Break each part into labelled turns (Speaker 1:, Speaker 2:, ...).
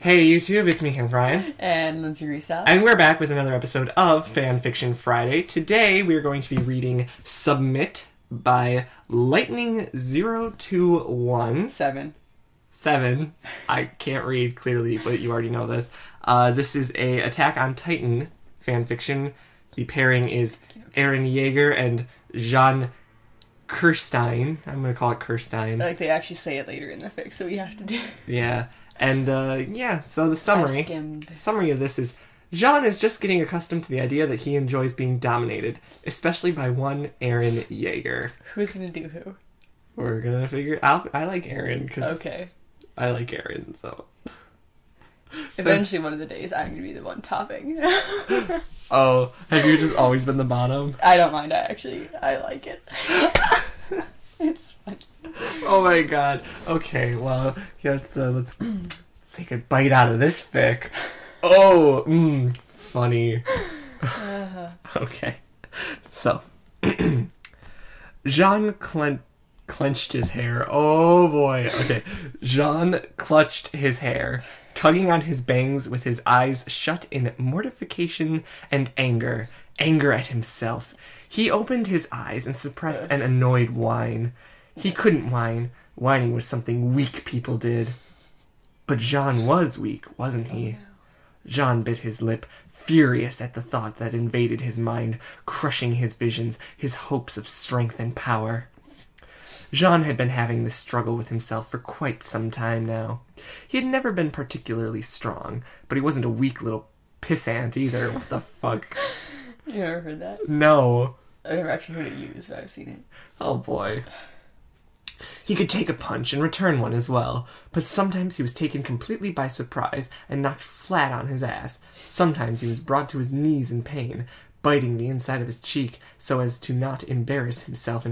Speaker 1: Hey YouTube, it's me, Kenneth Ryan.
Speaker 2: And Linz.
Speaker 1: And we're back with another episode of Fanfiction Friday. Today we are going to be reading Submit by Lightning021. Seven. I can't read clearly, but you already know this. This is a Attack on Titan fanfiction. The pairing is Eren Yeager and Jean Kirstein. I'm going to call it Kirstein.
Speaker 2: Like they actually say it later in the fic, so we have to do.
Speaker 1: Yeah. And, so the summary of this is, Jean is just getting accustomed to the idea that he enjoys being dominated, especially by one Eren Yeager.
Speaker 2: Who's gonna do who?
Speaker 1: We're gonna figure out. I like Eren, because
Speaker 2: okay.
Speaker 1: I like Eren, so...
Speaker 2: Eventually one of the days I'm gonna be the one topping.
Speaker 1: Oh, have you just always been the bottom?
Speaker 2: I don't mind, I like it. It's fun.
Speaker 1: Oh my god. Okay, well, let's take a bite out of this fic. Oh, funny. Okay. So, Jean clenched his hair. Oh boy. Okay. Jean clutched his hair, tugging on his bangs with his eyes shut in mortification and anger. Anger at himself. He opened his eyes and suppressed an annoyed whine. He couldn't whine. Whining was something weak people did. But Jean was weak, wasn't he? Jean bit his lip, furious at the thought that invaded his mind, crushing his visions, his hopes of strength and power. Jean had been having this struggle with himself for quite some time now. He had never been particularly strong, but he wasn't a weak little pissant either. What the fuck?
Speaker 2: You ever heard that?
Speaker 1: No.
Speaker 2: I've never actually heard it used, but I've seen it.
Speaker 1: Oh boy. He could take a punch and return one as well, but sometimes he was taken completely by surprise and knocked flat on his ass. Sometimes he was brought to his knees in pain, biting the inside of his cheek so as to not embarrass himself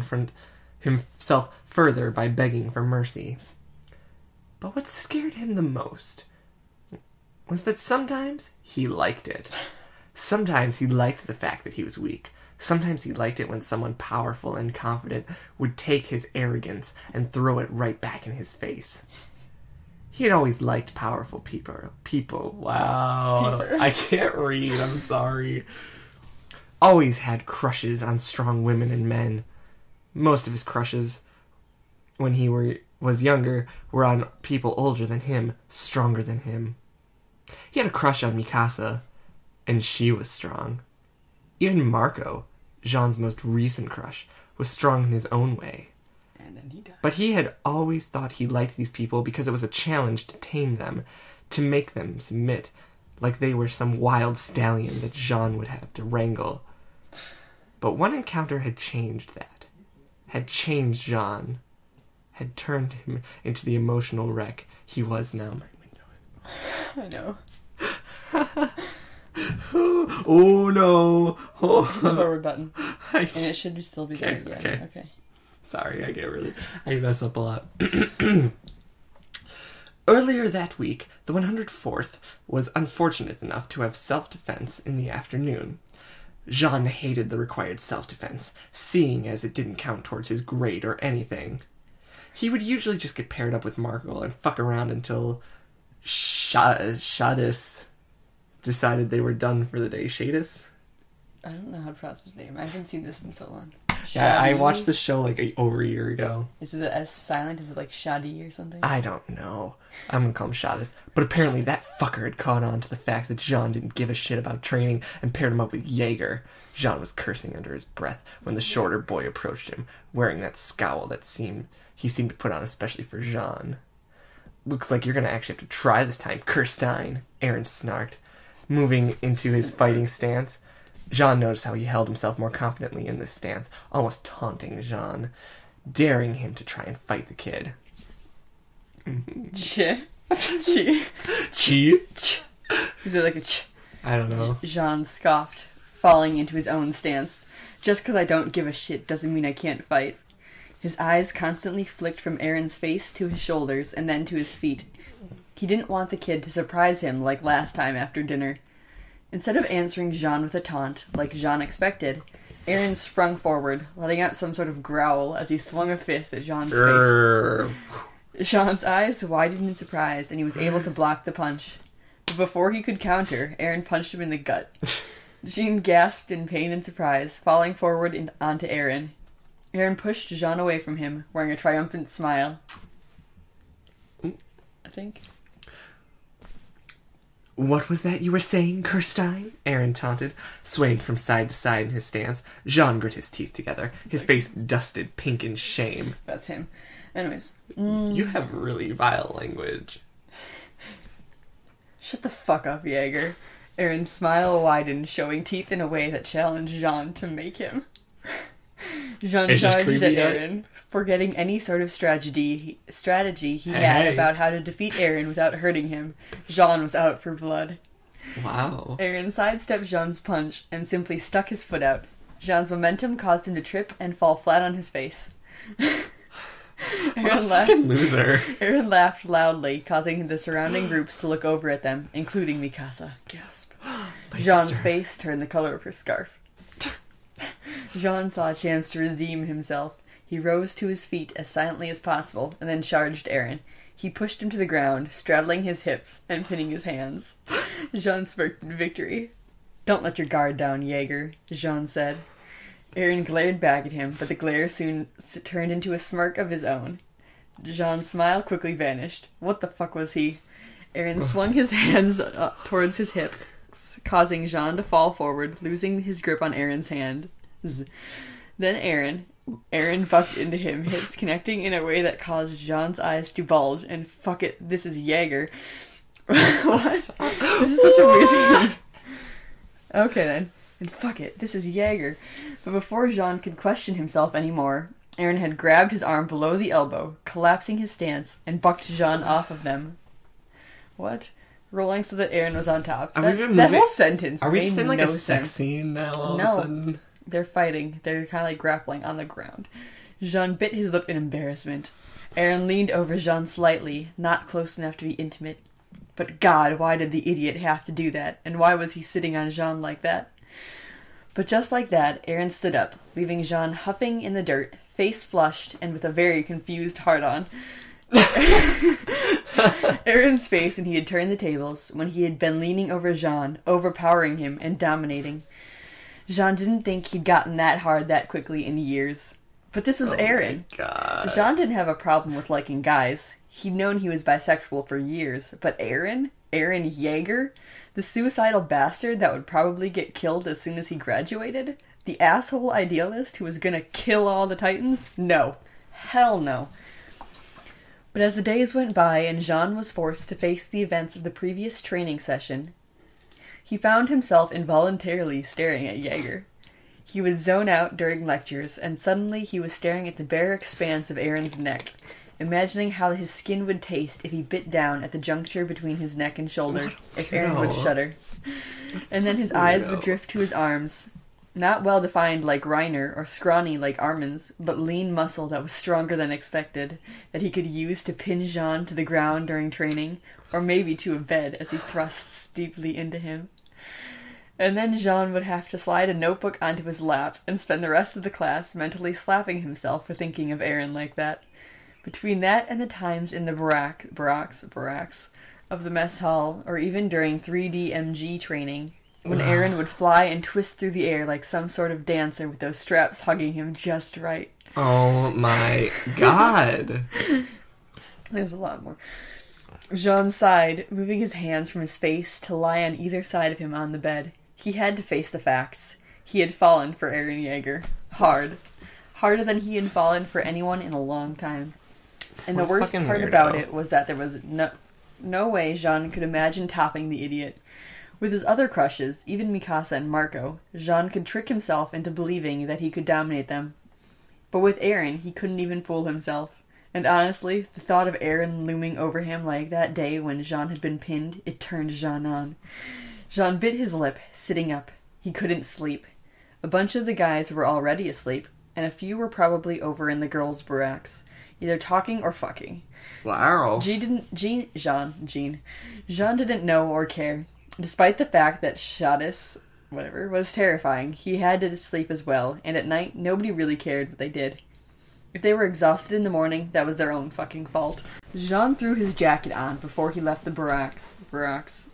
Speaker 1: further by begging for mercy. But what scared him the most was that sometimes he liked it. Sometimes he liked the fact that he was weak. Sometimes he liked it when someone powerful and confident would take his arrogance and throw it right back in his face. He had always liked powerful people. Wow. I can't read, I'm sorry. Always had crushes on strong women and men. Most of his crushes, when he was younger, were on people older than him, stronger than him. He had a crush on Mikasa, and she was strong. Even Marco, Jean's most recent crush, was strong in his own way.
Speaker 2: And then he died.
Speaker 1: But he had always thought he liked these people because it was a challenge to tame them, to make them submit, like they were some wild stallion that Jean would have to wrangle. But one encounter had changed that. Had changed Jean. Had turned him into the emotional wreck he was now.
Speaker 2: I know.
Speaker 1: Oh no!
Speaker 2: The forward button. And it should still be there. Yeah. Okay.
Speaker 1: Sorry, I mess up a lot. Earlier that week, the 104th was unfortunate enough to have self-defense in the afternoon. Jean hated the required self-defense, seeing as it didn't count towards his grade or anything. He would usually just get paired up with Marco and fuck around until Shadis decided they were done for the day. Shadis?
Speaker 2: I don't know how to pronounce his name. I haven't seen this in so long.
Speaker 1: Yeah, I watched this show over a year ago.
Speaker 2: Is it as silent? Is it like Shadi or something?
Speaker 1: I don't know. I'm gonna call him Shadis. But apparently that fucker had caught on to the fact that Jean didn't give a shit about training and paired him up with Yeager. Jean was cursing under his breath when the shorter boy approached him, wearing that scowl that he seemed to put on especially for Jean. Looks like you're gonna actually have to try this time, Kirstein, Eren snarked. Moving into his fighting stance, Jean noticed how he held himself more confidently in this stance, almost taunting Jean, daring him to try and fight the kid.
Speaker 2: Chi? Is it like a ch?
Speaker 1: I don't know.
Speaker 2: Jean scoffed, falling into his own stance. Just because I don't give a shit doesn't mean I can't fight. His eyes constantly flicked from Eren's face to his shoulders and then to his feet. He didn't want the kid to surprise him like last time after dinner. Instead of answering Jean with a taunt, like Jean expected, Eren sprung forward, letting out some sort of growl as he swung a fist at Jean's face. Jean's eyes widened in surprise, and he was able to block the punch. But before he could counter, Aaron punched him in the gut. Jean gasped in pain and surprise, falling forward onto Aaron. Aaron pushed Jean away from him, wearing a triumphant smile. I think.
Speaker 1: What was that you were saying, Kirstein? Aaron taunted, swaying from side to side in his stance. Jean grit his teeth together, his face dusted pink in shame.
Speaker 2: That's him. Anyways.
Speaker 1: You have really vile language.
Speaker 2: Shut the fuck up, Jaeger. Aaron's smile widened, showing teeth in a way that challenged Jean to make him. Jean charged at Aaron, forgetting any sort of strategy he had about how to defeat Aaron without hurting him. Jean was out for blood.
Speaker 1: Wow.
Speaker 2: Aaron sidestepped Jean's punch and simply stuck his foot out. Jean's momentum caused him to trip and fall flat on his face.
Speaker 1: What a fucking loser.
Speaker 2: Aaron laughed loudly, causing the surrounding groups to look over at them, including Mikasa. Gasp. Jean's face turned the color of her scarf. Jean saw a chance to redeem himself. He rose to his feet as silently as possible, and then charged Aaron. He pushed him to the ground, straddling his hips and pinning his hands. Jean smirked in victory. "Don't let your guard down, Jaeger," Jean said. Aaron glared back at him, but the glare soon turned into a smirk of his own. Jean's smile quickly vanished. What the fuck was he? Aaron swung his hands towards his hips, causing Jean to fall forward, losing his grip on Aaron's hand. Then Aaron bucked into him, hips connecting in a way that caused Jean's eyes to bulge, and fuck it, this is Jaeger. What? This is such a weird thing. Okay then. And fuck it, this is Jaeger. But before Jean could question himself anymore, Aaron had grabbed his arm below the elbow, collapsing his stance, and bucked Jean off of them. What? Rolling so that Aaron was on top. That whole sentence
Speaker 1: Are we just in like
Speaker 2: no
Speaker 1: a sex
Speaker 2: sense.
Speaker 1: scene now all of a sudden?
Speaker 2: They're fighting. They're kind of like grappling on the ground. Jean bit his lip in embarrassment. Aaron leaned over Jean slightly, not close enough to be intimate. But God, why did the idiot have to do that? And why was he sitting on Jean like that? But just like that, Aaron stood up, leaving Jean huffing in the dirt, face flushed, and with a very confused heart on. Aaron's face when he had turned the tables, when he had been leaning over Jean, overpowering him and dominating. Jean didn't think he'd gotten that hard that quickly in years. But this was Aaron.
Speaker 1: My God.
Speaker 2: Jean didn't have a problem with liking guys. He'd known he was bisexual for years. But Aaron Jaeger? The suicidal bastard that would probably get killed as soon as he graduated? The asshole idealist who was gonna kill all the Titans? No. Hell no. But as the days went by and Jean was forced to face the events of the previous training session, he found himself involuntarily staring at Jaeger. He would zone out during lectures, and suddenly he was staring at the bare expanse of Aaron's neck, imagining how his skin would taste if he bit down at the juncture between his neck and shoulder, if Aaron would shudder. And then his eyes would drift to his arms, not well defined like Reiner or scrawny like Armin's, but lean muscle that was stronger than expected, that he could use to pin Jean to the ground during training, or maybe to a bed as he thrusts deeply into him. And then Jean would have to slide a notebook onto his lap and spend the rest of the class mentally slapping himself for thinking of Aaron like that. Between that and the times in the barracks of the mess hall, or even during 3D MG training, when Aaron would fly and twist through the air like some sort of dancer with those straps hugging him just right.
Speaker 1: Oh my God.
Speaker 2: There's a lot more. Jean sighed, moving his hands from his face to lie on either side of him on the bed. He had to face the facts. He had fallen for Aaron Jaeger. Hard. Harder than he had fallen for anyone in a long time. And the worst part about it was that there was no way Jean could imagine topping the idiot. With his other crushes, even Mikasa and Marco, Jean could trick himself into believing that he could dominate them. But with Aaron, he couldn't even fool himself. And honestly, the thought of Aaron looming over him like that day when Jean had been pinned, it turned Jean on. Jean bit his lip, sitting up. He couldn't sleep. A bunch of the guys were already asleep, and a few were probably over in the girls' barracks, either talking or fucking.
Speaker 1: Wow.
Speaker 2: Jean didn't know or care. Despite the fact that Shadis, was terrifying, he had to sleep as well, and at night, nobody really cared what they did. If they were exhausted in the morning, that was their own fucking fault. Jean threw his jacket on before he left the barracks. Barracks.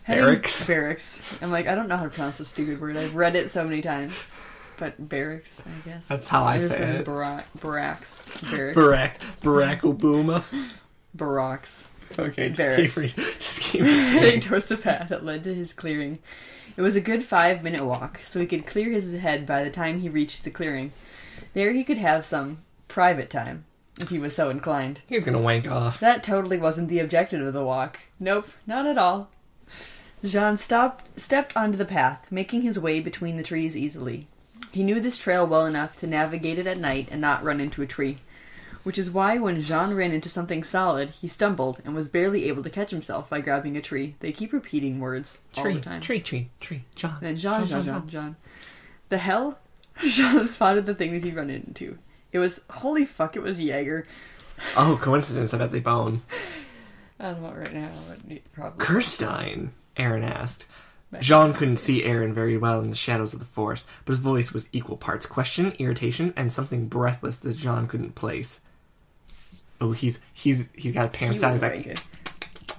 Speaker 2: I'm like, I don't know how to pronounce this stupid word. I've read it so many times. But barracks, I guess.
Speaker 1: That's how I say it.
Speaker 2: Barracks.
Speaker 1: Barack Obama.
Speaker 2: Barracks.
Speaker 1: Okay,
Speaker 2: just keep heading towards the path that led to his clearing. It was a good 5-minute walk, so he could clear his head by the time he reached the clearing. There he could have some private time, if he was so inclined.
Speaker 1: He was gonna wank off.
Speaker 2: That totally wasn't the objective of the walk. Nope, not at all. Jean stepped onto the path, making his way between the trees easily. He knew this trail well enough to navigate it at night and not run into a tree. Which is why when Jean ran into something solid, he stumbled and was barely able to catch himself by grabbing a tree. They keep repeating words all the time.
Speaker 1: Tree, John.
Speaker 2: And John. The hell? Jean spotted the thing that he'd run into. It was, holy fuck, it was Jaeger.
Speaker 1: Oh, coincidence, I bet they bone.
Speaker 2: I don't know right now, but probably.
Speaker 1: Kirstein, Aaron asked. Jean couldn't see Aaron very well in the shadows of the forest, but his voice was equal parts question, irritation, and something breathless that Jean couldn't place. Oh, he's got a pants on. He's like,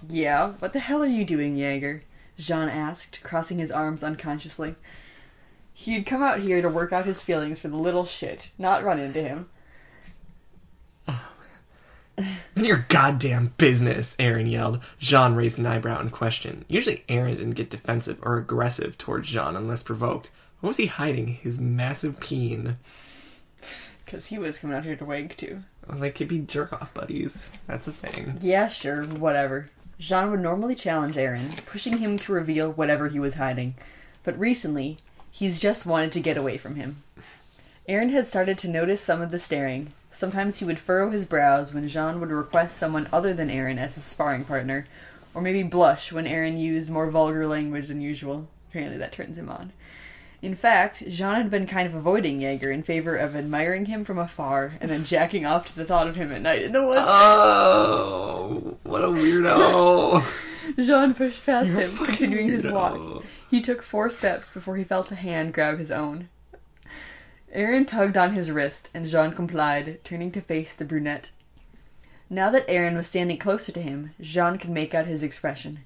Speaker 2: yeah, what the hell are you doing, Jaeger? Jean asked, crossing his arms unconsciously. He had come out here to work out his feelings for the little shit, not run into him.
Speaker 1: Oh, man. None of your goddamn business, Aaron yelled. Jean raised an eyebrow in question. Usually Aaron didn't get defensive or aggressive towards Jean unless provoked. What was he hiding? His massive peen.
Speaker 2: Because he was coming out here to wank too.
Speaker 1: Well, they could be jerk-off buddies. That's a thing.
Speaker 2: Yeah, sure, whatever. Jean would normally challenge Aaron, pushing him to reveal whatever he was hiding. But recently, he's just wanted to get away from him. Aaron had started to notice some of the staring. Sometimes he would furrow his brows when Jean would request someone other than Aaron as his sparring partner, or maybe blush when Aaron used more vulgar language than usual. Apparently that turns him on. In fact, Jean had been kind of avoiding Jaeger in favor of admiring him from afar and then jacking off to the thought of him at night in the woods.
Speaker 1: Oh, what a weirdo.
Speaker 2: Jean pushed past him, continuing his walk. He took 4 steps before he felt a hand grab his own. Aaron tugged on his wrist, and Jean complied, turning to face the brunette. Now that Aaron was standing closer to him, Jean could make out his expression.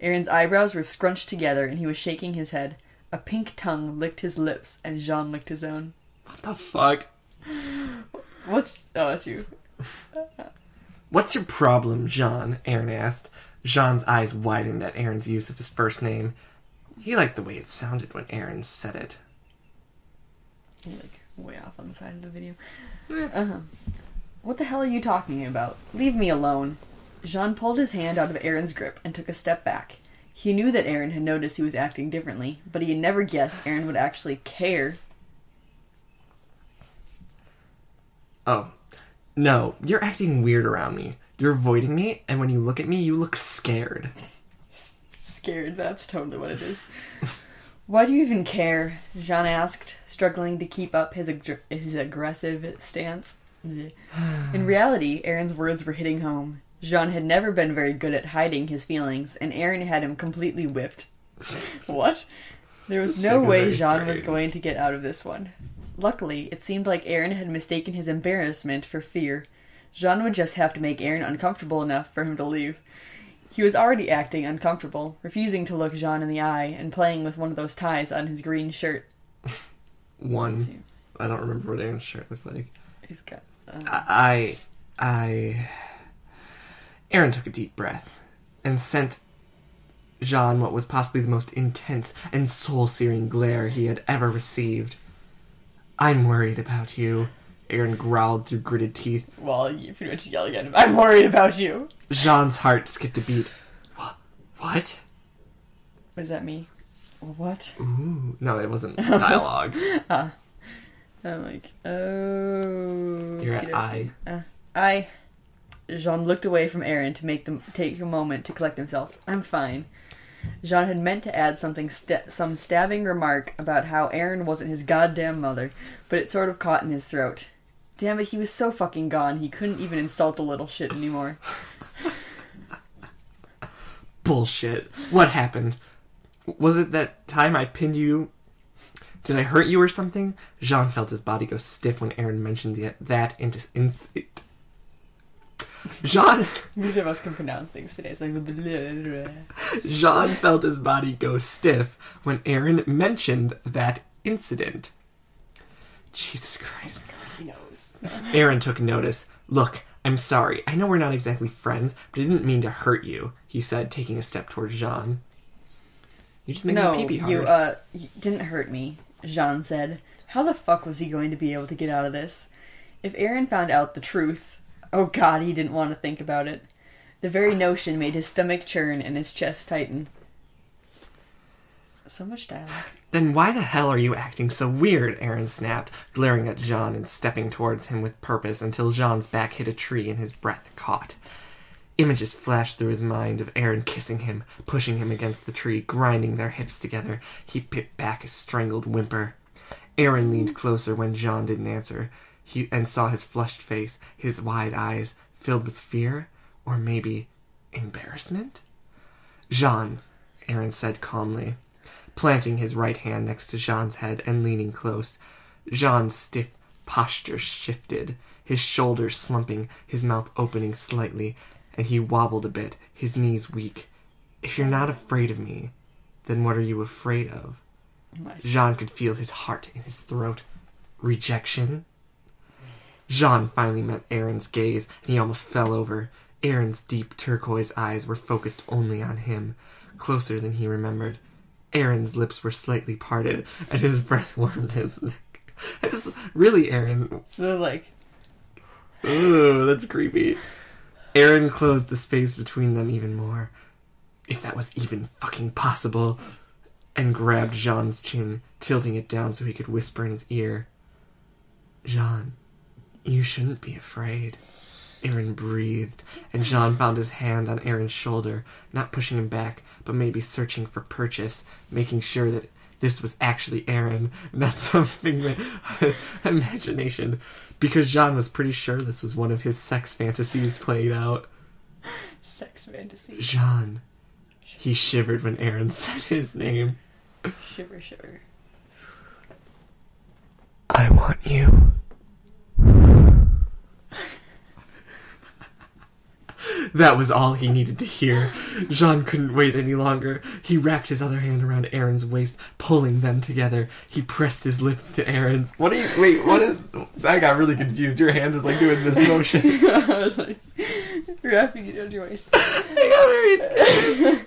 Speaker 2: Aaron's eyebrows were scrunched together, and he was shaking his head. A pink tongue licked his lips, and Jean licked his own.
Speaker 1: What the fuck?
Speaker 2: Oh, that's you.
Speaker 1: What's your problem, Jean? Aaron asked. Jean's eyes widened at Aaron's use of his first name. He liked the way it sounded when Aaron said it.
Speaker 2: Like, way off on the side of the video. What the hell are you talking about? Leave me alone. Jean pulled his hand out of Aaron's grip and took a step back. He knew that Aaron had noticed he was acting differently, but he had never guessed Aaron would actually care.
Speaker 1: Oh. No, you're acting weird around me. You're avoiding me, and when you look at me, you look scared.
Speaker 2: Scared, that's totally what it is. Why do you even care? Jean asked, struggling to keep up his aggressive stance. In reality, Aaron's words were hitting home. Jean had never been very good at hiding his feelings, and Aaron had him completely whipped. What? There was no way Jean was going to get out of this one. Luckily, it seemed like Aaron had mistaken his embarrassment for fear. Jean would just have to make Aaron uncomfortable enough for him to leave. He was already acting uncomfortable, refusing to look Jean in the eye, and playing with one of those ties on his green shirt.
Speaker 1: One. I don't remember what Aaron's shirt looked like.
Speaker 2: He's got...
Speaker 1: Aaron took a deep breath and sent Jean what was possibly the most intense and soul-searing glare he had ever received. I'm worried about you, Aaron growled through gritted teeth.
Speaker 2: Well, you pretty much yelling at him, I'm worried about you!
Speaker 1: Jean's heart skipped a beat. What?
Speaker 2: Was that me? What?
Speaker 1: Ooh, no, it wasn't dialogue.
Speaker 2: I'm like, oh...
Speaker 1: You're at
Speaker 2: I... Jean looked away from Aaron to take a moment to collect himself. I'm fine. Jean had meant to add some stabbing remark about how Aaron wasn't his goddamn mother, but it sort of caught in his throat. Damn it, he was so fucking gone, he couldn't even insult the little shit anymore.
Speaker 1: Bullshit. What happened? Was it that time I pinned you Did I hurt you or something? Jean felt his body go stiff when Aaron mentioned Jean...
Speaker 2: Neither of us can pronounce things today, so
Speaker 1: Jean felt his body go stiff when Aaron mentioned that incident. Jesus Christ.
Speaker 2: he knows.
Speaker 1: Aaron took notice. Look, I'm sorry. I know we're not exactly friends, but I didn't mean to hurt you, he said, taking a step towards Jean. You just made me pee-pee hard.
Speaker 2: You didn't hurt me, Jean said. How the fuck was he going to be able to get out of this? If Aaron found out the truth... Oh god, he didn't want to think about it. The very notion made his stomach churn and his chest tighten. So much dialogue.
Speaker 1: Then why the hell are you acting so weird? Aaron snapped, glaring at Jean and stepping towards him with purpose until Jean's back hit a tree and his breath caught. Images flashed through his mind of Aaron kissing him, pushing him against the tree, grinding their hips together. He bit back a strangled whimper. Aaron leaned closer when Jean didn't answer. And saw his flushed face, his wide eyes filled with fear, or maybe embarrassment? Jean, Aaron said calmly, planting his right hand next to Jean's head and leaning close. Jean's stiff posture shifted, his shoulders slumping, his mouth opening slightly, and he wobbled a bit, his knees weak. If you're not afraid of me, then what are you afraid of? Jean could feel his heart in his throat. Rejection? Jean finally met Aaron's gaze, and he almost fell over. Aaron's deep turquoise eyes were focused only on him, closer than he remembered. Aaron's lips were slightly parted, and his breath warmed his neck. Really, Aaron?
Speaker 2: So,
Speaker 1: Ooh, that's creepy. Aaron closed the space between them even more, if that was even fucking possible, and grabbed Jean's chin, tilting it down so he could whisper in his ear. Jean... You shouldn't be afraid. Aaron breathed, and Jean found his hand on Aaron's shoulder, not pushing him back, but maybe searching for purchase, making sure that this was actually Aaron, not some figment of his imagination, because Jean was pretty sure this was one of his sex fantasies played out.
Speaker 2: Sex fantasies.
Speaker 1: Jean. He shivered when Aaron said his name.
Speaker 2: Shiver, shiver.
Speaker 1: I want you. That was all he needed to hear. Jean couldn't wait any longer. He wrapped his other hand around Aaron's waist, pulling them together. He pressed his lips to Aaron's. What is... I got really confused. Your hand was doing this motion.
Speaker 2: I was wrapping it around your waist.
Speaker 1: I got very scared.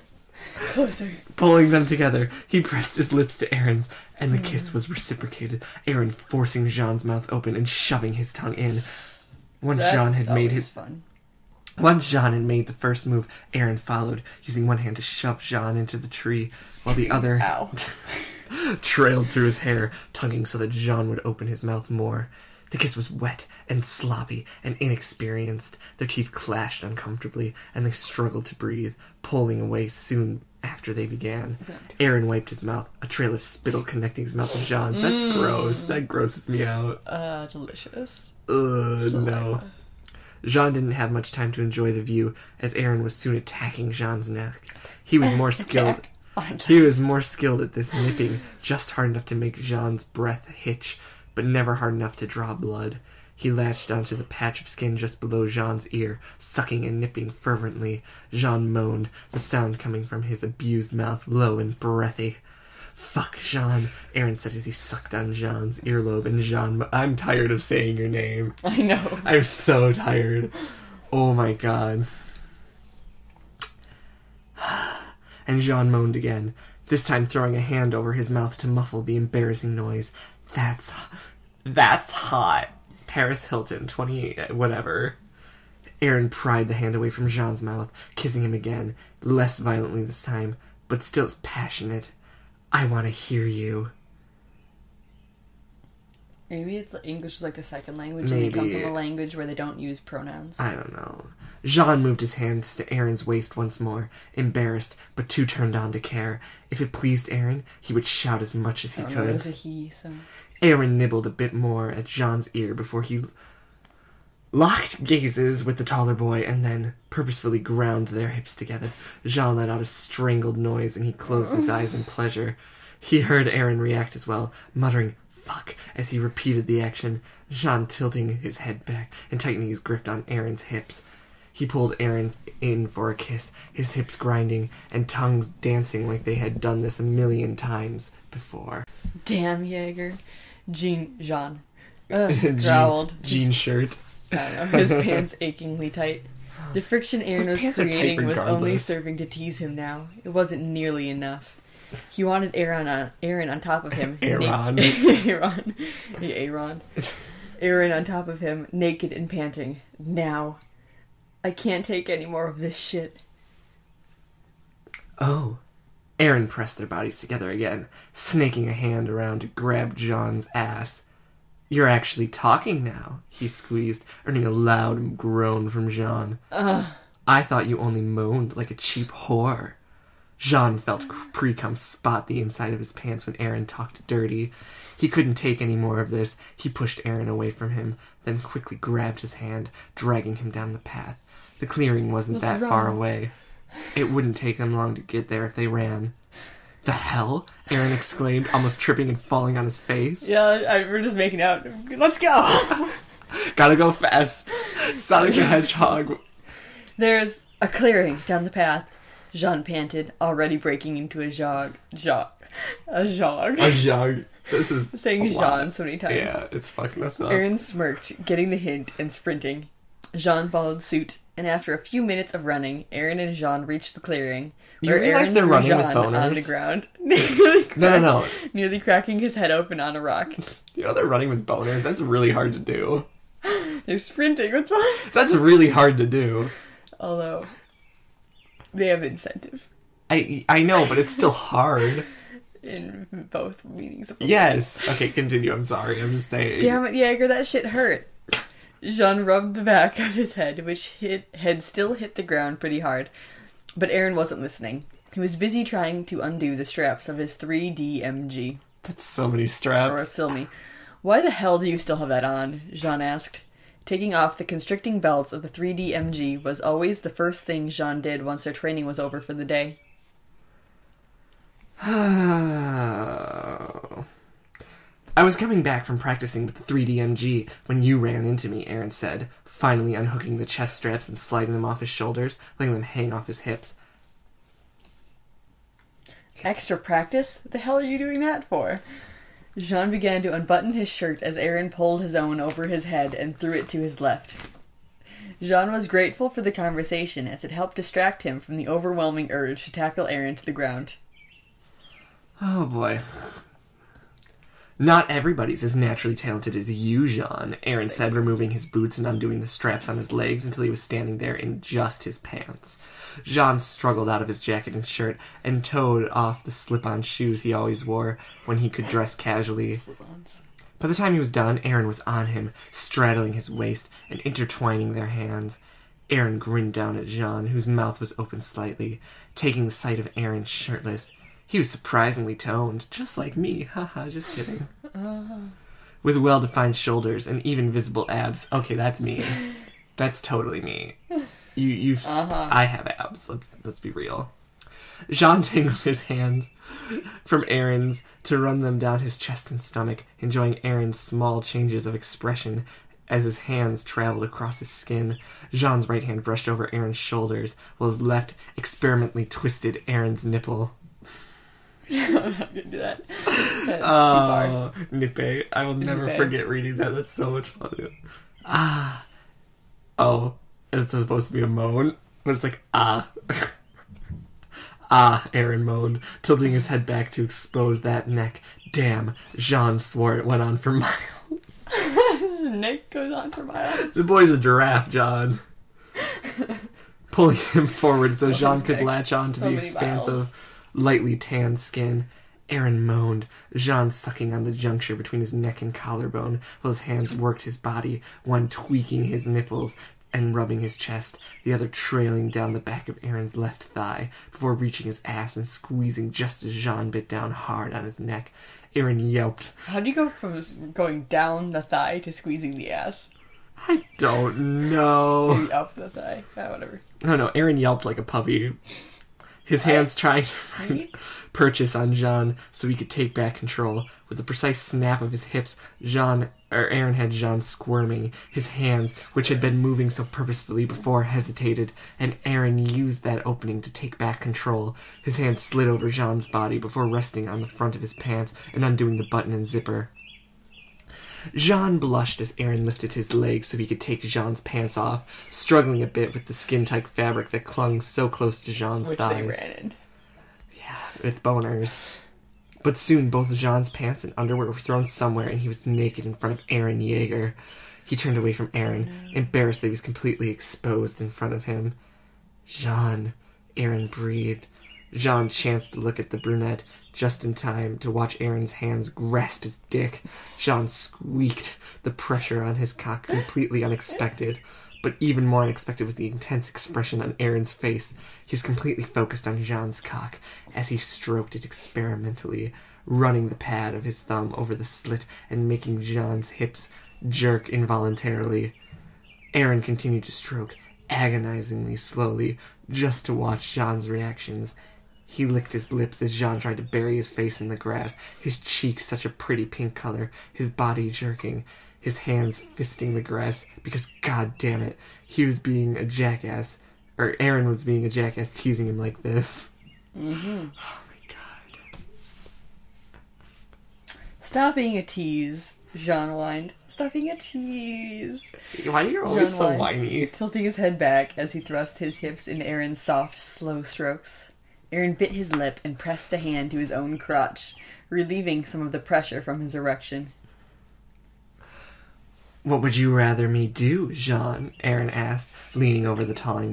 Speaker 2: Closer.
Speaker 1: Pulling them together, he pressed his lips to Aaron's, and the kiss was reciprocated, Aaron forcing Jean's mouth open and shoving his tongue in. Once Jean had made the first move, Aaron followed, using one hand to shove Jean into the tree, while the other trailed through his hair, tugging so that Jean would open his mouth more. The kiss was wet and sloppy and inexperienced. Their teeth clashed uncomfortably, and they struggled to breathe, pulling away soon after they began. Aaron wiped his mouth, a trail of spittle connecting his mouth with Jean's. That's gross. That grosses me out.
Speaker 2: Delicious.
Speaker 1: No. Jean didn't have much time to enjoy the view, as Aaron was soon attacking Jean's neck. He was more skilled. He was more skilled at this nipping, just hard enough to make Jean's breath hitch, but never hard enough to draw blood. He latched onto the patch of skin just below Jean's ear, sucking and nipping fervently. Jean moaned, the sound coming from his abused mouth low and breathy. Fuck, Jean, Aaron said as he sucked on Jean's earlobe, and Jean... I'm tired of saying your name.
Speaker 2: I know.
Speaker 1: I'm so tired. Oh my god. And Jean moaned again, this time throwing a hand over his mouth to muffle the embarrassing noise. That's hot. Paris Hilton, 28, whatever. Aaron pried the hand away from Jean's mouth, kissing him again, less violently this time, but still as passionate. I want to hear you.
Speaker 2: Maybe it's English is a second language, and they come from a language where they don't use pronouns.
Speaker 1: I don't know. Jean moved his hands to Aaron's waist once more, embarrassed, but too turned on to care. If it pleased Aaron, he would shout as much as he could.
Speaker 2: It was a he, so...
Speaker 1: Aaron nibbled a bit more at Jean's ear before he locked gazes with the taller boy and then purposefully ground their hips together. Jean let out a strangled noise and he closed his eyes in pleasure. He heard Aaron react as well, muttering, "Fuck," as he repeated the action, Jean tilting his head back and tightening his grip on Aaron's hips. He pulled Aaron in for a kiss, his hips grinding and tongues dancing like they had done this 1,000,000 times before.
Speaker 2: Damn, Jaeger. Jean growled.
Speaker 1: Jean shirt.
Speaker 2: I don't know, his pants achingly tight. The friction Aaron was creating was only serving to tease him now. It wasn't nearly enough. He wanted Aaron on top of him.
Speaker 1: Aaron
Speaker 2: on top of him, naked and panting. Now. I can't take any more of this shit.
Speaker 1: Oh. Aaron pressed their bodies together again, snaking a hand around to grab John's ass. "You're actually talking now," he squeezed, earning a loud groan from Jean. "I thought you only moaned like a cheap whore." Jean felt pre-cum spot the inside of his pants when Aaron talked dirty. He couldn't take any more of this. He pushed Aaron away from him, then quickly grabbed his hand, dragging him down the path. The clearing wasn't that far away. It wouldn't take them long to get there if they ran. "The hell?" Aaron exclaimed, almost tripping and falling on his face.
Speaker 2: Yeah, we're just making out. Let's go!
Speaker 1: Gotta go fast. Sonic the Hedgehog.
Speaker 2: There's a clearing down the path, Jean panted, already breaking into a jog. A jog. This is saying Jean so many times.
Speaker 1: Yeah, it's fucking us up.
Speaker 2: Aaron smirked, getting the hint and sprinting. Jean followed suit, and after a few minutes of running, Aaron and Jean reached the clearing.
Speaker 1: You realize they're running with boners?
Speaker 2: On the ground.
Speaker 1: No.
Speaker 2: Nearly cracking his head open on a rock.
Speaker 1: You know they're running with boners? That's really hard to do.
Speaker 2: They're sprinting with boners.
Speaker 1: That's really hard to do.
Speaker 2: Although, they have incentive.
Speaker 1: I know, but it's still hard.
Speaker 2: In both meanings of the
Speaker 1: Yes. Okay, continue. I'm sorry. I'm just saying.
Speaker 2: Damn it, Jaeger, that shit hurt. Jean rubbed the back of his head, which had still hit the ground pretty hard. But Aaron wasn't listening. He was busy trying to undo the straps of his 3D MG.
Speaker 1: That's so many straps.
Speaker 2: Or a Silmy. "Why the hell do you still have that on?" Jean asked. Taking off the constricting belts of the 3D MG was always the first thing Jean did once their training was over for the day.
Speaker 1: "I was coming back from practicing with the 3DMG when you ran into me," Aaron said, finally unhooking the chest straps and sliding them off his shoulders, letting them hang off his hips.
Speaker 2: Extra practice? What the hell are you doing that for? Jean began to unbutton his shirt as Aaron pulled his own over his head and threw it to his left. Jean was grateful for the conversation as it helped distract him from the overwhelming urge to tackle Aaron to the ground.
Speaker 1: Oh boy. "Not everybody's as naturally talented as you, Jean," Aaron said, removing his boots and undoing the straps on his legs until he was standing there in just his pants. Jean struggled out of his jacket and shirt and toed off the slip-on shoes he always wore when he could dress casually.
Speaker 2: Slip-ons.
Speaker 1: By the time he was done, Aaron was on him, straddling his waist and intertwining their hands. Aaron grinned down at Jean, whose mouth was open slightly, taking the sight of Aaron shirtless. He was surprisingly toned, just like me. Haha, just kidding. With well-defined shoulders and even visible abs. Okay, that's me. That's totally me. I have abs. Let's be real. Jean tangled his hands from Aaron's to run them down his chest and stomach, enjoying Aaron's small changes of expression as his hands traveled across his skin. Jean's right hand brushed over Aaron's shoulders, while his left experimentally twisted Aaron's nipple.
Speaker 2: I'm not gonna do that. That's too far.
Speaker 1: Nippe. I will never forget reading that. That's so much fun. Oh, it's supposed to be a moan, but it's like, Aaron moaned, tilting his head back to expose that neck. Damn, Jean swore it went on for miles.
Speaker 2: His neck goes on for miles.
Speaker 1: The boy's a giraffe, John. Pulling him forward so Jean could latch on to the expansive, lightly tanned skin. Aaron moaned, Jean sucking on the juncture between his neck and collarbone, while his hands worked his body, one tweaking his nipples and rubbing his chest, the other trailing down the back of Aaron's left thigh, before reaching his ass and squeezing just as Jean bit down hard on his neck. Aaron yelped.
Speaker 2: How do you go from going down the thigh to squeezing the ass?
Speaker 1: I don't know.
Speaker 2: Maybe up the thigh. Whatever.
Speaker 1: No, Aaron yelped like a puppy. his hands trying to find purchase on Jean so he could take back control. With a precise snap of his hips, Aaron had Jean squirming. His hands, which had been moving so purposefully before, hesitated, and Aaron used that opening to take back control. His hand slid over Jean's body before resting on the front of his pants and undoing the button and zipper. Jean blushed as Aaron lifted his leg so he could take Jean's pants off, struggling a bit with the skin-tight fabric that clung so close to Jean's thighs.
Speaker 2: Which they ran in.
Speaker 1: Yeah, with boners. But soon both Jean's pants and underwear were thrown somewhere and he was naked in front of Aaron Yeager. He turned away from Aaron, embarrassed that he was completely exposed in front of him. Jean, Aaron breathed. Jean chanced to look at the brunette, just in time to watch Aaron's hands grasp his dick. Jean squeaked, the pressure on his cock completely unexpected. But even more unexpected was the intense expression on Aaron's face. He was completely focused on Jean's cock as he stroked it experimentally, running the pad of his thumb over the slit and making Jean's hips jerk involuntarily. Aaron continued to stroke agonizingly slowly, just to watch Jean's reactions. He licked his lips as Jean tried to bury his face in the grass, his cheeks such a pretty pink color, his body jerking, his hands fisting the grass, because god damn it, he was being a jackass, or Aaron was being a jackass teasing him like this.
Speaker 2: Mm-hmm.
Speaker 1: Oh my god.
Speaker 2: Stop being a tease, Jean whined. Stop being a tease.
Speaker 1: Why are you always
Speaker 2: Jean
Speaker 1: so
Speaker 2: whined,
Speaker 1: whiny?
Speaker 2: tilting his head back as he thrust his hips into Aaron's soft, slow strokes. Aaron bit his lip and pressed a hand to his own crotch, relieving some of the pressure from his erection.
Speaker 1: What would you rather me do, Jean? Aaron asked, leaning over the taller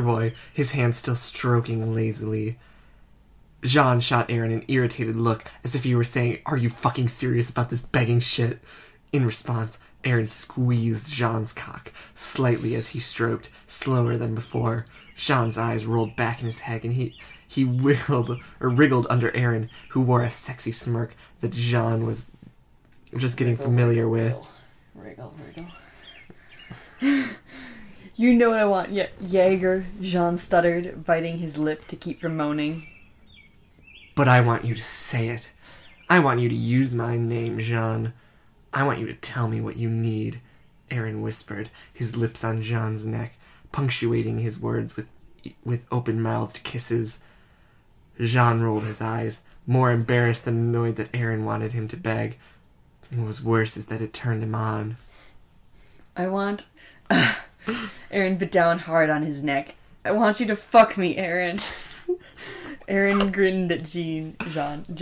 Speaker 1: boy, his hand still stroking lazily. Jean shot Aaron an irritated look, as if he were saying, "Are you fucking serious about this begging shit?" In response, Aaron squeezed Jean's cock, slightly as he stroked, slower than before. Jean's eyes rolled back in his head, and he wriggled under Aaron, who wore a sexy smirk that Jean was just getting familiar with.
Speaker 2: Wriggle. You know what I want, Jaeger, Jean stuttered, biting his lip to keep from moaning.
Speaker 1: But I want you to say it. I want you to use my name, Jean. I want you to tell me what you need, Aaron whispered, his lips on Jean's neck, punctuating his words with open-mouthed kisses. Jean rolled his eyes, more embarrassed than annoyed that Aaron wanted him to beg. What was worse is that it turned him on.
Speaker 2: I want... Aaron bit down hard on his neck. I want you to fuck me, Aaron. Aaron grinned at Jean.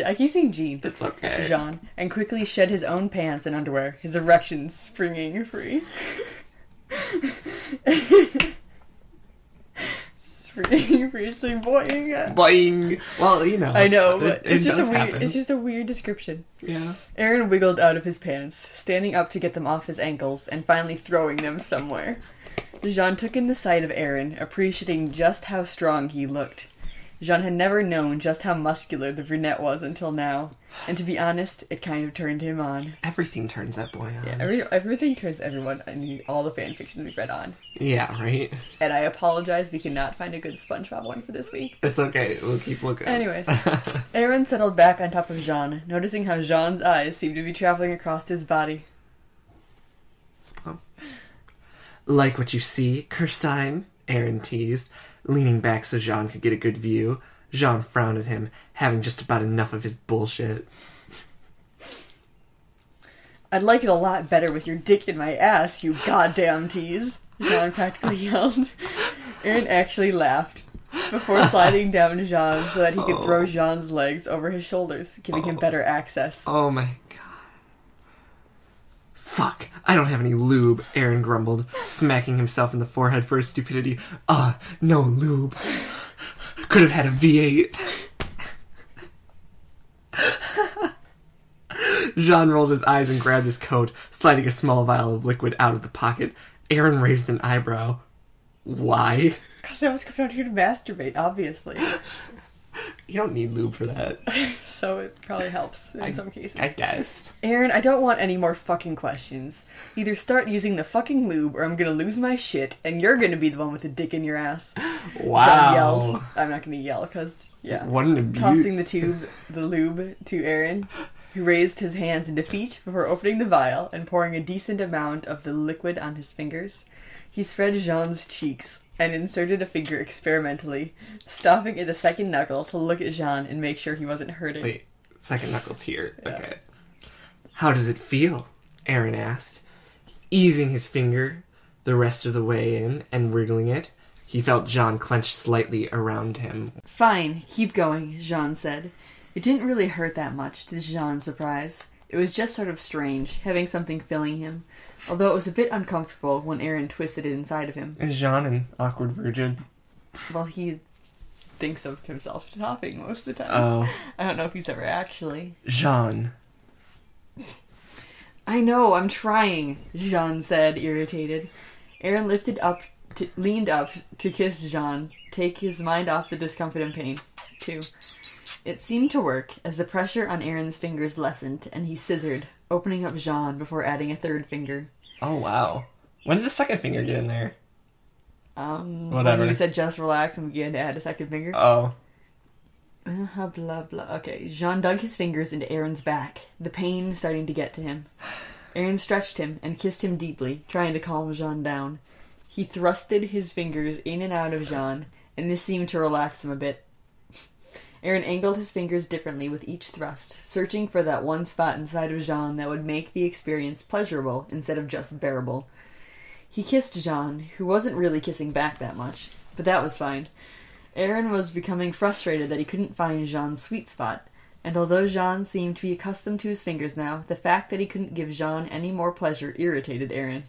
Speaker 2: I keep saying Jean.
Speaker 1: It's okay.
Speaker 2: Jean, and quickly shed his own pants and underwear, his erection springing free. Springing free, so boing.
Speaker 1: Boing! Well, you know.
Speaker 2: I know, but
Speaker 1: it does happen.
Speaker 2: It's just a weird description.
Speaker 1: Yeah.
Speaker 2: Aaron wiggled out of his pants, standing up to get them off his ankles, and finally throwing them somewhere. Jean took in the sight of Aaron, appreciating just how strong he looked. Jean had never known just how muscular the brunette was until now, and to be honest, it kind of turned him on.
Speaker 1: Everything turns that boy on.
Speaker 2: Yeah, everything turns everyone, all the fanfictions we've read on.
Speaker 1: Yeah, right?
Speaker 2: And I apologize, we cannot find a good SpongeBob one for this week.
Speaker 1: It's okay, we'll keep looking.
Speaker 2: Anyways, Aaron settled back on top of Jean, noticing how Jean's eyes seemed to be traveling across his body.
Speaker 1: Oh. Like what you see, Kirstein? Aaron teased, leaning back so Jean could get a good view. Jean frowned at him, having just about enough of his bullshit.
Speaker 2: I'd like it a lot better with your dick in my ass, you goddamn tease, Jean practically yelled. Aaron actually laughed, before sliding down Jean so that he could throw Jean's legs over his shoulders, giving him better access.
Speaker 1: Oh my god. Fuck, I don't have any lube, Aaron grumbled, smacking himself in the forehead for his stupidity. No lube. Could have had a V8. Jean rolled his eyes and grabbed his coat, sliding a small vial of liquid out of the pocket. Aaron raised an eyebrow. Why?
Speaker 2: Because I was coming out here to masturbate, obviously.
Speaker 1: You don't need lube for that.
Speaker 2: So it probably helps in some cases.
Speaker 1: I guess.
Speaker 2: Aaron, I don't want any more fucking questions. Either start using the fucking lube or I'm gonna lose my shit and you're gonna be the one with the dick in your ass.
Speaker 1: Wow.
Speaker 2: John yelled. I'm not gonna yell because, yeah.
Speaker 1: What an abuse.
Speaker 2: Tossing the lube to Aaron, who raised his hands in defeat before opening the vial and pouring a decent amount of the liquid on his fingers. He spread Jean's cheeks and inserted a finger experimentally, stopping at the second knuckle to look at Jean and make sure he wasn't hurting.
Speaker 1: Wait, second knuckle's here.
Speaker 2: Yeah.
Speaker 1: Okay. How does it feel? Aaron asked, easing his finger the rest of the way in and wriggling it. He felt Jean clench slightly around him.
Speaker 2: Fine, keep going, Jean said. It didn't really hurt that much, to Jean's surprise. It was just sort of strange, having something filling him, although it was a bit uncomfortable when Aaron twisted it inside of him.
Speaker 1: Is Jean an awkward virgin?
Speaker 2: Well, he thinks of himself topping most of the time.
Speaker 1: Oh.
Speaker 2: I don't know if he's ever actually.
Speaker 1: Jean.
Speaker 2: I know, I'm trying, Jean said, irritated. Aaron leaned up to kiss Jean, take his mind off the discomfort and pain, too. It seemed to work, as the pressure on Aaron's fingers lessened, and he scissored, opening up Jean before adding a third finger.
Speaker 1: Oh, wow. When did the second finger get in there?
Speaker 2: Whatever. When you said just relax and began to add a second finger.
Speaker 1: Oh.
Speaker 2: Blah, blah. Okay, Jean dug his fingers into Aaron's back, the pain starting to get to him. Aaron stretched him and kissed him deeply, trying to calm Jean down. He thrusted his fingers in and out of Jean, and this seemed to relax him a bit. Aaron angled his fingers differently with each thrust, searching for that one spot inside of Jean that would make the experience pleasurable instead of just bearable. He kissed Jean, who wasn't really kissing back that much, but that was fine. Aaron was becoming frustrated that he couldn't find Jean's sweet spot, and although Jean seemed to be accustomed to his fingers now, the fact that he couldn't give Jean any more pleasure irritated Aaron.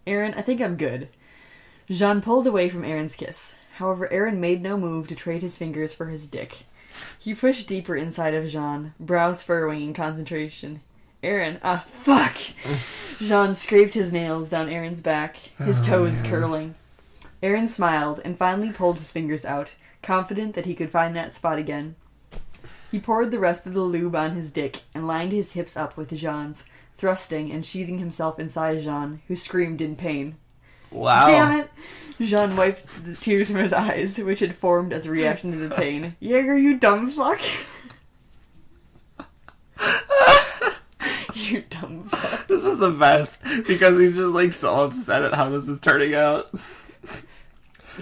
Speaker 2: Aaron, I think I'm good. Jean pulled away from Aaron's kiss. However, Aaron made no move to trade his fingers for his dick. He pushed deeper inside of Jean, brows furrowing in concentration. Aaron, fuck! Jean scraped his nails down Aaron's back, his toes curling. Aaron smiled and finally pulled his fingers out, confident that he could find that spot again. He poured the rest of the lube on his dick and lined his hips up with Jean's, thrusting and sheathing himself inside Jean, who screamed in pain.
Speaker 1: Wow.
Speaker 2: Damn it! Jean wiped the tears from his eyes, which had formed as a reaction to the pain. Jaeger, you dumb fuck! You dumb fuck.
Speaker 1: This is the best, because he's just, like, so upset at how this is turning out.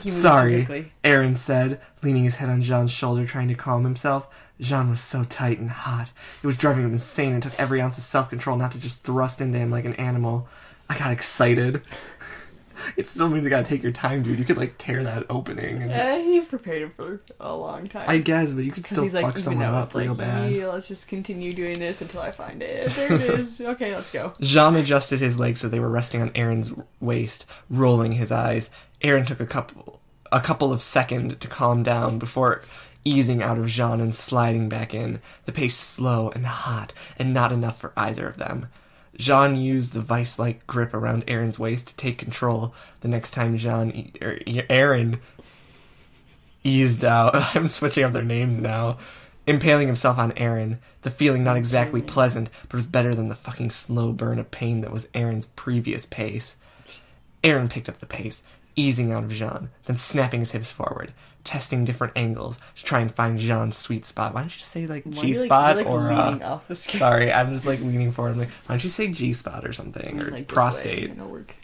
Speaker 1: Sorry, Aaron said, leaning his head on Jean's shoulder, trying to calm himself. Jean was so tight and hot. It was driving him insane and took every ounce of self-control not to just thrust into him like an animal. I got excited. It still means you gotta take your time, dude. You could, like, tear that opening. And...
Speaker 2: he's prepared for a long time.
Speaker 1: I guess, but you could still fuck
Speaker 2: like,
Speaker 1: someone up real bad.
Speaker 2: Yeah, let's just continue doing this until I find it. There it is. Okay, let's go.
Speaker 1: Jean adjusted his legs so they were resting on Aaron's waist, rolling his eyes. Aaron took a couple of seconds to calm down before easing out of Jean and sliding back in, the pace slow and hot, and not enough for either of them. Jean used the vice-like grip around Aaron's waist to take control the next time Aaron eased out. I'm switching up their names now. Impaling himself on Aaron, the feeling not exactly pleasant, but was better than the fucking slow burn of pain that was Aaron's previous pace. Aaron picked up the pace, easing out of Jean, then snapping his hips forward, testing different angles to try and find Jean's sweet spot. Why don't you say, like, G-spot or...
Speaker 2: leaning off the screen.
Speaker 1: Sorry, I'm just, like, leaning forward. I'm like, why don't you say G-spot or something? Or like prostate.
Speaker 2: It'll work.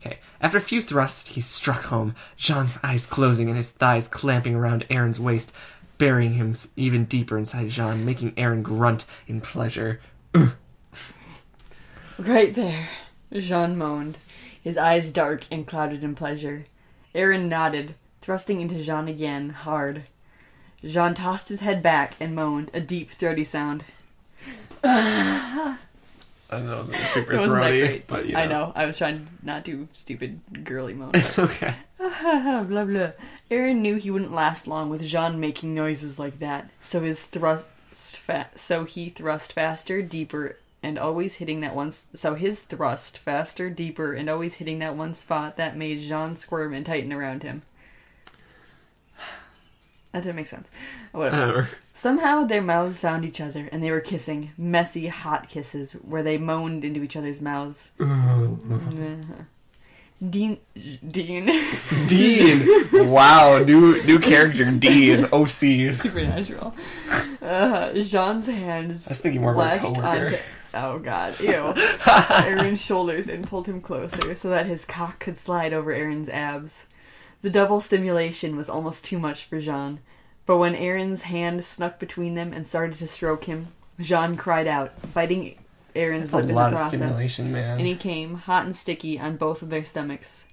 Speaker 1: Okay. After a few thrusts, he struck home, Jean's eyes closing and his thighs clamping around Aaron's waist, burying him even deeper inside Jean, making Aaron grunt in pleasure.
Speaker 2: Right there, Jean moaned, his eyes dark and clouded in pleasure. Aaron nodded, thrusting into Jean again, hard. Jean tossed his head back and moaned, a deep, throaty sound.
Speaker 1: I know it wasn't super throaty, but you know.
Speaker 2: I know, I was trying not to do girly moan.
Speaker 1: It's okay.
Speaker 2: Blah, blah. Aaron knew he wouldn't last long with Jean making noises like that, so he thrust faster, deeper, and always hitting that one... So his thrust faster, deeper, and always hitting that one spot that made Jean squirm and tighten around him. That didn't make sense. Whatever. Somehow their mouths found each other, and they were kissing. Messy, hot kisses, where they moaned into each other's mouths. Dean.
Speaker 1: Dean! Wow, new character, Dean. OC.
Speaker 2: Supernatural. Jean's hands
Speaker 1: I was thinking more of a
Speaker 2: lashed
Speaker 1: coworker.
Speaker 2: Oh god, ew. Aaron's shoulders and pulled him closer so that his cock could slide over Aaron's abs. The double stimulation was almost too much for Jean, but when Aaron's hand snuck between them and started to stroke him, Jean cried out, biting Aaron's lip in the process.
Speaker 1: That's a lot of stimulation, man.
Speaker 2: And he came, hot and sticky, on both of their stomachs.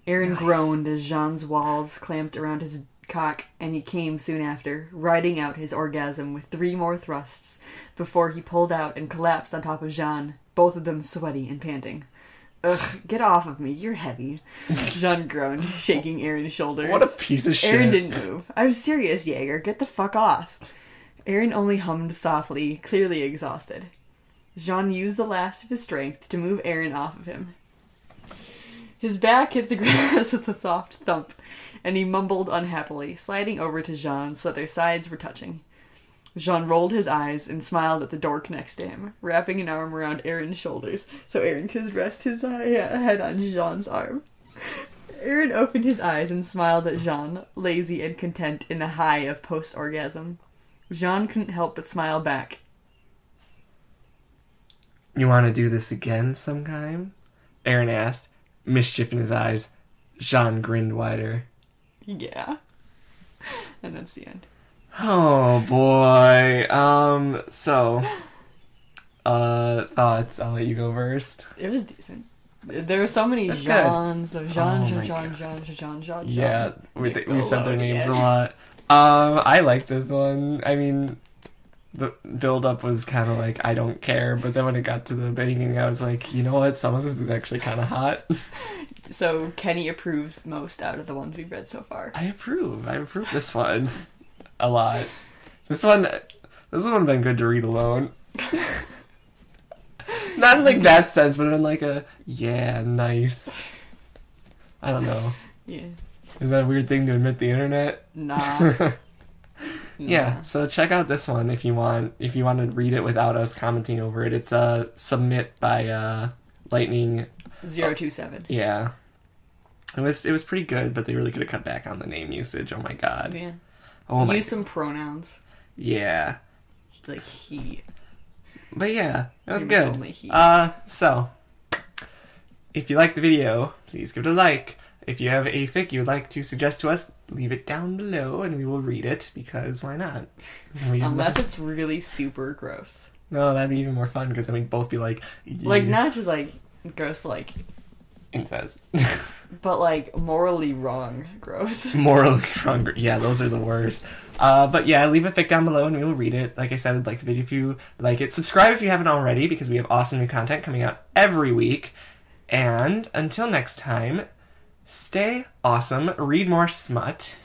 Speaker 2: Aaron groaned as Jean's walls clamped around his cock, and he came soon after, riding out his orgasm with 3 more thrusts, before he pulled out and collapsed on top of Jean, both of them sweaty and panting. Ugh, get off of me, you're heavy. Jean groaned, shaking Aaron's shoulders.
Speaker 1: What a piece of shit.
Speaker 2: Aaron didn't move. I'm serious, Jaeger, get the fuck off. Aaron only hummed softly, clearly exhausted. Jean used the last of his strength to move Aaron off of him. His back hit the grass with a soft thump, and he mumbled unhappily, sliding over to Jean so that their sides were touching. Jean rolled his eyes and smiled at the dork next to him, wrapping an arm around Aaron's shoulders so Aaron could rest his head on Jean's arm. Aaron opened his eyes and smiled at Jean, lazy and content in the high of post-orgasm. Jean couldn't help but smile back.
Speaker 1: You want to do this again sometime? Aaron asked, mischief in his eyes. Jean grinned wider.
Speaker 2: Yeah. And that's the end.
Speaker 1: Oh boy. Thoughts. I'll let you go first.
Speaker 2: It was decent. There were so many
Speaker 1: That's
Speaker 2: Jeans of Jean.
Speaker 1: Yeah, we said their names a lot. I like this one. I mean, the build-up was kind of like, I don't care, but then when it got to the beginning, I was like, you know what, some of this is actually kind of hot.
Speaker 2: So, Kenny approves most out of the ones we've read so far.
Speaker 1: I approve this one a lot. This one would have been good to read alone. Not in like that sense, but in like a, yeah, nice. I don't know.
Speaker 2: Yeah.
Speaker 1: Is that a weird thing to admit the internet?
Speaker 2: Nah.
Speaker 1: Yeah, so check out this one if you want to read it without us commenting over it. It's Submit by Lightning
Speaker 2: 027.
Speaker 1: Yeah. It was pretty good, but they really could have cut back on the name usage. Oh my god.
Speaker 2: Yeah.
Speaker 1: Oh my.
Speaker 2: Use some pronouns.
Speaker 1: Yeah.
Speaker 2: Like he.
Speaker 1: But yeah, it was
Speaker 2: Maybe
Speaker 1: good.
Speaker 2: only he.
Speaker 1: So if you like the video, please give it a like. If you have a fic you would like to suggest to us, leave it down below and we will read it, because why not?
Speaker 2: Unless it's really super gross.
Speaker 1: No, that'd be even more fun, because then we'd both be like... Yeah.
Speaker 2: Like, not just, like, gross, but, like...
Speaker 1: incest.
Speaker 2: But, like, morally wrong gross.
Speaker 1: Morally wrong. Yeah, those are the worst. But yeah, leave a fic down below and we will read it. Like I said, like the video if you like it. Subscribe if you haven't already, because we have awesome new content coming out every week. And until next time... stay awesome, read more smut,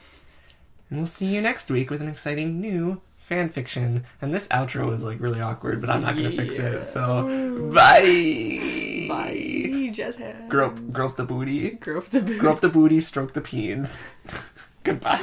Speaker 1: and we'll see you next week with an exciting new fanfiction. And this outro is like really awkward, but I'm not gonna fix it. So bye.
Speaker 2: Bye. Just have
Speaker 1: Grope the booty.
Speaker 2: Grope the booty.
Speaker 1: Grope the booty. Stroke the peen. Goodbye.